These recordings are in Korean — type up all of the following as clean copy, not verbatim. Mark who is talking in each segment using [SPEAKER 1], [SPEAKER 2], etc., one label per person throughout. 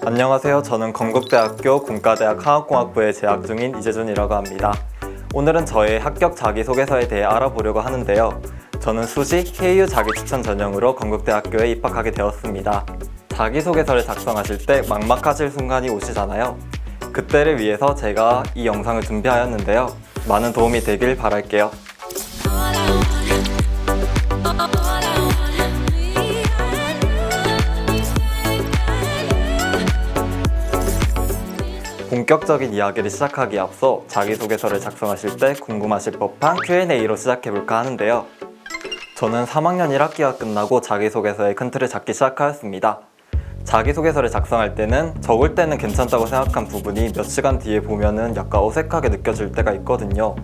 [SPEAKER 1] 안녕하세요. 저는 건국대학교 공과대학 화학공학부에 재학 중인 이재준이라고 합니다. 오늘은 저의 합격 자기소개서에 대해 알아보려고 하는데요. 저는 수시 KU 자기추천 전형으로 건국대학교에 입학하게 되었습니다. 자기소개서를 작성하실 때 막막하실 순간이 오시잖아요. 그때를 위해서 제가 이 영상을 준비하였는데요. 많은 도움이 되길 바랄게요. 본격적인 이야기를 시작하기에 앞서 자기소개서를 작성하실 때 궁금하실 법한 Q&A로 시작해볼까 하는데요. 저는 3학년 1학기가 끝나고 자기소개서의 큰 틀을 잡기 시작하였습니다. 자기소개서를 작성할 때는 적을 때는 괜찮다고 생각한 부분이 몇 시간 뒤에 보면은 약간 어색하게 느껴질 때가 있거든요.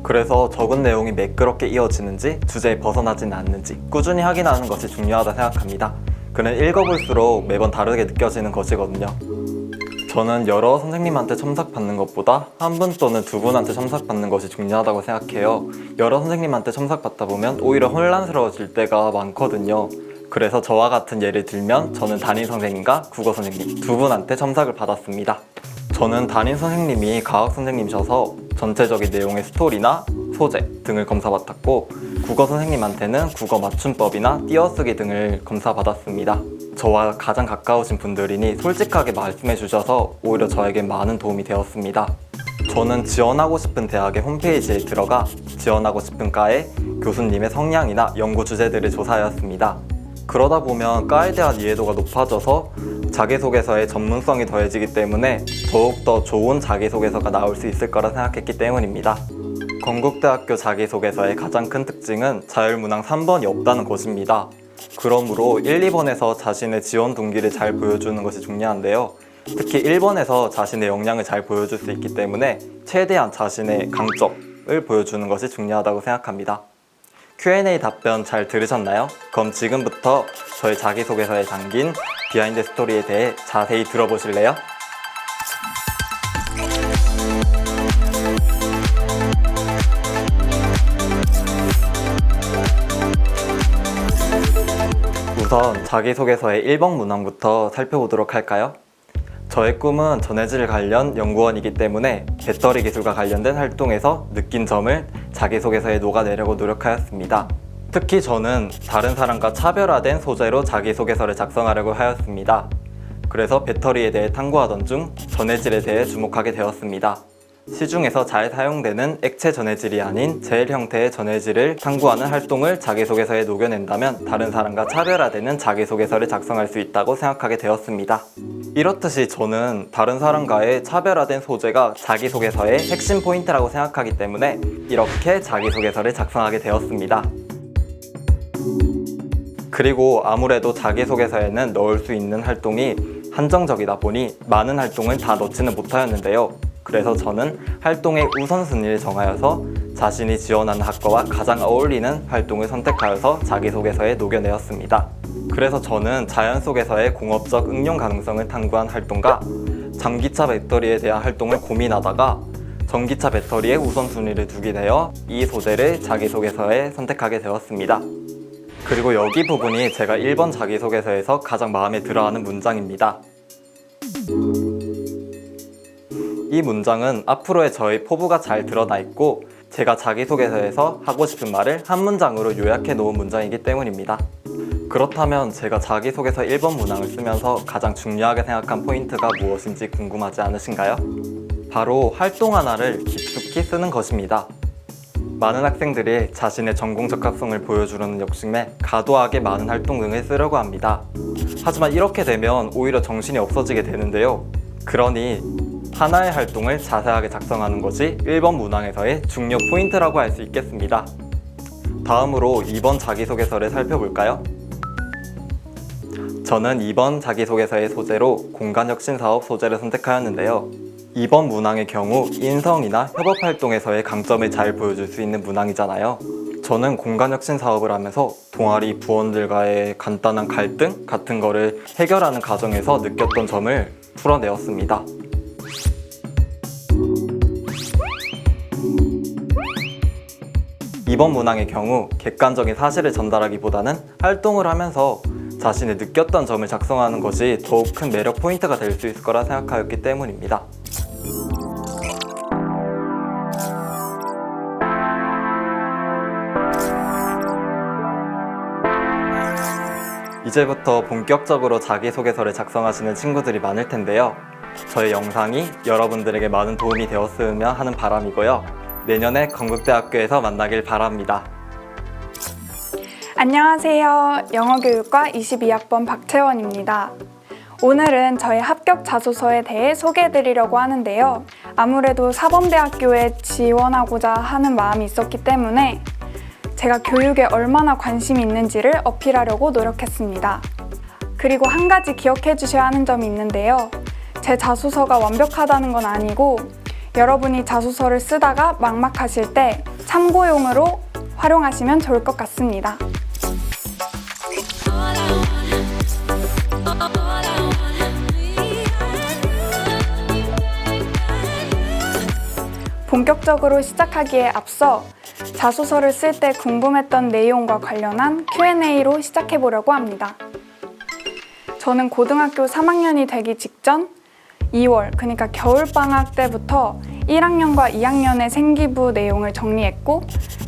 [SPEAKER 1] 그래서 적은 내용이 매끄럽게 이어지는지 주제에 벗어나지는 않는지 꾸준히 확인하는 것이 중요하다 생각합니다. 그는 읽어볼수록 매번 다르게 느껴지는 것이거든요. 저는 여러 선생님한테 첨삭받는 것보다 한 분 또는 두 분한테 첨삭받는 것이 중요하다고 생각해요. 여러 선생님한테 첨삭받다 보면 오히려 혼란스러워질 때가 많거든요. 그래서 저와 같은 예를 들면 저는 담임 선생님과 국어 선생님 두 분한테 첨삭을 받았습니다. 저는 담임 선생님이 과학 선생님이셔서 전체적인 내용의 스토리나 소재 등을 검사받았고, 국어 선생님한테는 국어 맞춤법이나 띄어쓰기 등을 검사받았습니다. 저와 가장 가까우신 분들이니 솔직하게 말씀해 주셔서 오히려 저에게 많은 도움이 되었습니다. 저는 지원하고 싶은 대학의 홈페이지에 들어가 지원하고 싶은 과의 교수님의 성향이나 연구 주제들을 조사하였습니다. 그러다 보면 과에 대한 이해도가 높아져서 자기소개서에 전문성이 더해지기 때문에 더욱더 좋은 자기소개서가 나올 수 있을 거라 생각했기 때문입니다. 건국대학교 자기소개서의 가장 큰 특징은 자율문항 3번이 없다는 것입니다. 그러므로 1, 2번에서 자신의 지원 동기를 잘 보여주는 것이 중요한데요. 특히 1번에서 자신의 역량을 잘 보여줄 수 있기 때문에 최대한 자신의 강점을 보여주는 것이 중요하다고 생각합니다. Q&A 답변 잘 들으셨나요? 그럼 지금부터 저희 자기소개서에 담긴 비하인드 스토리에 대해 자세히 들어보실래요? 우선 자기소개서의 1번 문항부터 살펴보도록 할까요? 저의 꿈은 전해질 관련 연구원이기 때문에 배터리 기술과 관련된 활동에서 느낀 점을 자기소개서에 녹아내려고 노력하였습니다. 특히 저는 다른 사람과 차별화된 소재로 자기소개서를 작성하려고 하였습니다. 그래서 배터리에 대해 탐구하던 중 전해질에 대해 주목하게 되었습니다. 시중에서 잘 사용되는 액체 전해질이 아닌 젤 형태의 전해질을 탐구하는 활동을 자기소개서에 녹여낸다면 다른 사람과 차별화되는 자기소개서를 작성할 수 있다고 생각하게 되었습니다. 이렇듯이 저는 다른 사람과의 차별화된 소재가 자기소개서의 핵심 포인트라고 생각하기 때문에 이렇게 자기소개서를 작성하게 되었습니다. 그리고 아무래도 자기소개서에는 넣을 수 있는 활동이 한정적이다 보니 많은 활동을 다 넣지는 못하였는데요. 그래서 저는 활동의 우선순위를 정하여서 자신이 지원하는 학과와 가장 어울리는 활동을 선택하여서 자기소개서에 녹여내었습니다. 그래서 저는 자연 속에서의 공업적 응용 가능성을 탐구한 활동과 전기차 배터리에 대한 활동을 고민하다가 전기차 배터리에 우선순위를 두게 되어 이 소재를 자기소개서에 선택하게 되었습니다. 그리고 여기 부분이 제가 1번 자기소개서에서 가장 마음에 들어하는 문장입니다. 이 문장은 앞으로의 저의 포부가 잘 드러나 있고 제가 자기소개서에서 하고 싶은 말을 한 문장으로 요약해 놓은 문장이기 때문입니다. 그렇다면 제가 자기소개서 1번 문항을 쓰면서 가장 중요하게 생각한 포인트가 무엇인지 궁금하지 않으신가요? 바로 활동 하나를 깊숙이 쓰는 것입니다. 많은 학생들이 자신의 전공 적합성을 보여주려는 욕심에 과도하게 많은 활동 등을 쓰려고 합니다. 하지만 이렇게 되면 오히려 정신이 없어지게 되는데요. 그러니 하나의 활동을 자세하게 작성하는 것이 1번 문항에서의 중요 포인트라고 할 수 있겠습니다. 다음으로 2번 자기소개서를 살펴볼까요? 저는 2번 자기소개서의 소재로 공간혁신사업 소재를 선택하였는데요. 2번 문항의 경우 인성이나 협업활동에서의 강점을 잘 보여줄 수 있는 문항이잖아요. 저는 공간혁신 사업을 하면서 동아리 부원들과의 간단한 갈등 같은 거를 해결하는 과정에서 느꼈던 점을 풀어내었습니다. 이번 문항의 경우 객관적인 사실을 전달하기보다는 활동을 하면서 자신이 느꼈던 점을 작성하는 것이 더욱 큰 매력 포인트가 될 수 있을 거라 생각하였기 때문입니다. 이제부터 본격적으로 자기소개서를 작성하시는 친구들이 많을 텐데요. 저의 영상이 여러분들에게 많은 도움이 되었으면 하는 바람이고요. 내년에 건국대학교에서 만나길 바랍니다.
[SPEAKER 2] 안녕하세요. 영어교육과 22학번 박채원입니다. 오늘은 저의 합격 자소서에 대해 소개해드리려고 하는데요. 아무래도 사범대학교에 지원하고자 하는 마음이 있었기 때문에 제가 교육에 얼마나 관심이 있는지를 어필하려고 노력했습니다. 그리고 한 가지 기억해 주셔야 하는 점이 있는데요. 제 자소서가 완벽하다는 건 아니고 여러분이 자소서를 쓰다가 막막하실 때 참고용으로 활용하시면 좋을 것 같습니다. 본격적으로 시작하기에 앞서 자소서를 쓸 때 궁금했던 내용과 관련한 Q&A로 시작해 보려고 합니다. 저는 고등학교 3학년이 되기 직전 2월, 그러니까 겨울방학 때부터 1학년과 2학년의 생기부 내용을 정리했고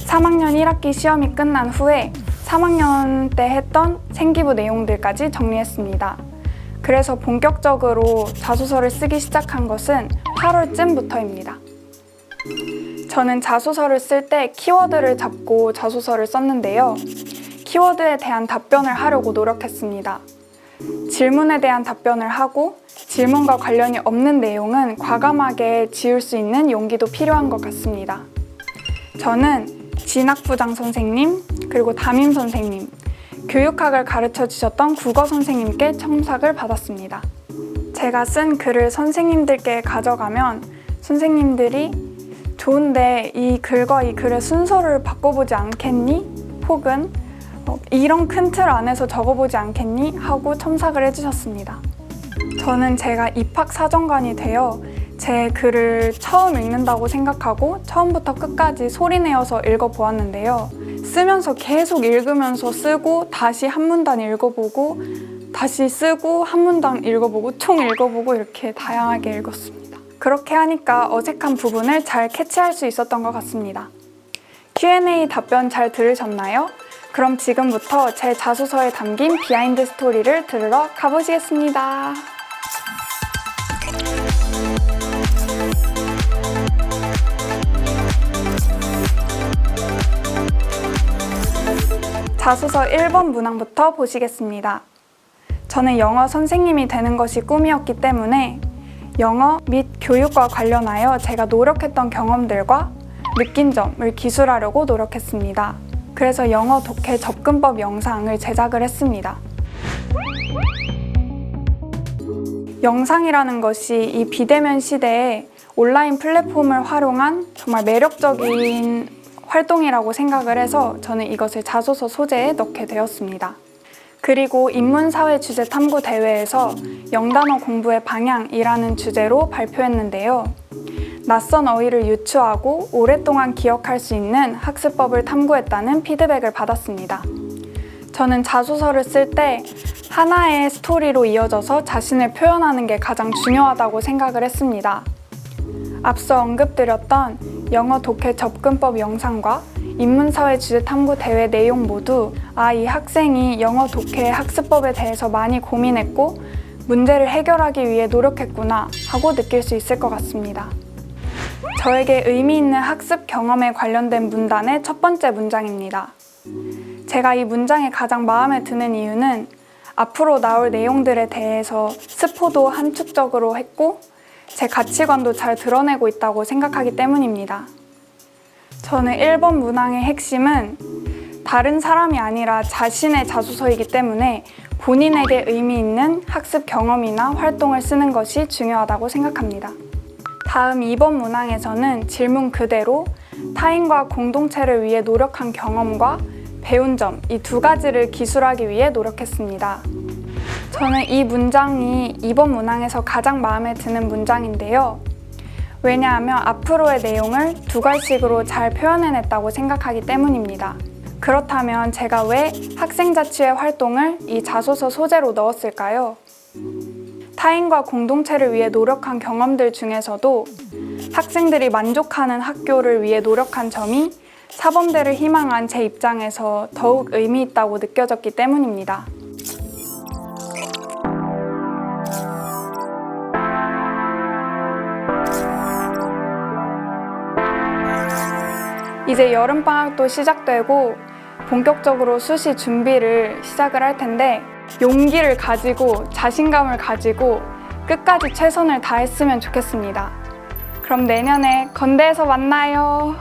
[SPEAKER 2] 3학년 1학기 시험이 끝난 후에 3학년 때 했던 생기부 내용들까지 정리했습니다. 그래서 본격적으로 자소서를 쓰기 시작한 것은 8월쯤부터입니다. 저는 자소서를 쓸 때 키워드를 잡고 자소서를 썼는데요. 키워드에 대한 답변을 하려고 노력했습니다. 질문에 대한 답변을 하고 질문과 관련이 없는 내용은 과감하게 지울 수 있는 용기도 필요한 것 같습니다. 저는 진학부장 선생님, 그리고 담임 선생님, 교육학을 가르쳐 주셨던 국어 선생님께 첨삭을 받았습니다. 제가 쓴 글을 선생님들께 가져가면 선생님들이 좋은데 이 글과 이 글의 순서를 바꿔보지 않겠니? 혹은 이런 큰 틀 안에서 적어보지 않겠니? 하고 첨삭을 해주셨습니다. 저는 제가 입학사정관이 되어 제 글을 처음 읽는다고 생각하고 처음부터 끝까지 소리내어서 읽어보았는데요. 쓰면서 계속 읽으면서 쓰고 다시 한 문단 읽어보고 다시 쓰고 한 문단 읽어보고 총 읽어보고 이렇게 다양하게 읽었습니다. 그렇게 하니까 어색한 부분을 잘 캐치할 수 있었던 것 같습니다. Q&A 답변 잘 들으셨나요? 그럼 지금부터 제 자소서에 담긴 비하인드 스토리를 들으러 가보시겠습니다. 자소서 1번 문항부터 보시겠습니다. 저는 영어 선생님이 되는 것이 꿈이었기 때문에 영어 및 교육과 관련하여 제가 노력했던 경험들과 느낀 점을 기술하려고 노력했습니다. 그래서 영어 독해 접근법 영상을 제작을 했습니다. 영상이라는 것이 이 비대면 시대에 온라인 플랫폼을 활용한 정말 매력적인 활동이라고 생각을 해서 저는 이것을 자소서 소재에 넣게 되었습니다. 그리고 인문사회 주제 탐구 대회에서 영단어 공부의 방향이라는 주제로 발표했는데요. 낯선 어휘를 유추하고 오랫동안 기억할 수 있는 학습법을 탐구했다는 피드백을 받았습니다. 저는 자소서를 쓸 때 하나의 스토리로 이어져서 자신을 표현하는 게 가장 중요하다고 생각을 했습니다. 앞서 언급드렸던 영어 독해 접근법 영상과 인문사회 주제 탐구 대회 내용 모두 이 학생이 영어 독해 학습법에 대해서 많이 고민했고 문제를 해결하기 위해 노력했구나 하고 느낄 수 있을 것 같습니다. 저에게 의미 있는 학습 경험에 관련된 문단의 첫 번째 문장입니다. 제가 이 문장이 가장 마음에 드는 이유는 앞으로 나올 내용들에 대해서 스포도 함축적으로 했고 제 가치관도 잘 드러내고 있다고 생각하기 때문입니다. 저는 1번 문항의 핵심은 다른 사람이 아니라 자신의 자소서이기 때문에 본인에게 의미 있는 학습 경험이나 활동을 쓰는 것이 중요하다고 생각합니다. 다음 2번 문항에서는 질문 그대로 타인과 공동체를 위해 노력한 경험과 배운 점, 이 두 가지를 기술하기 위해 노력했습니다. 저는 이 문장이 2번 문항에서 가장 마음에 드는 문장인데요. 왜냐하면 앞으로의 내용을 두 갈식으로 잘 표현해냈다고 생각하기 때문입니다. 그렇다면 제가 왜 학생자치회 활동을 이 자소서 소재로 넣었을까요? 타인과 공동체를 위해 노력한 경험들 중에서도 학생들이 만족하는 학교를 위해 노력한 점이 사범대를 희망한 제 입장에서 더욱 의미 있다고 느껴졌기 때문입니다. 이제 여름방학도 시작되고 본격적으로 수시 준비를 시작을 할 텐데 용기를 가지고 자신감을 가지고 끝까지 최선을 다했으면 좋겠습니다. 그럼 내년에 건대에서 만나요.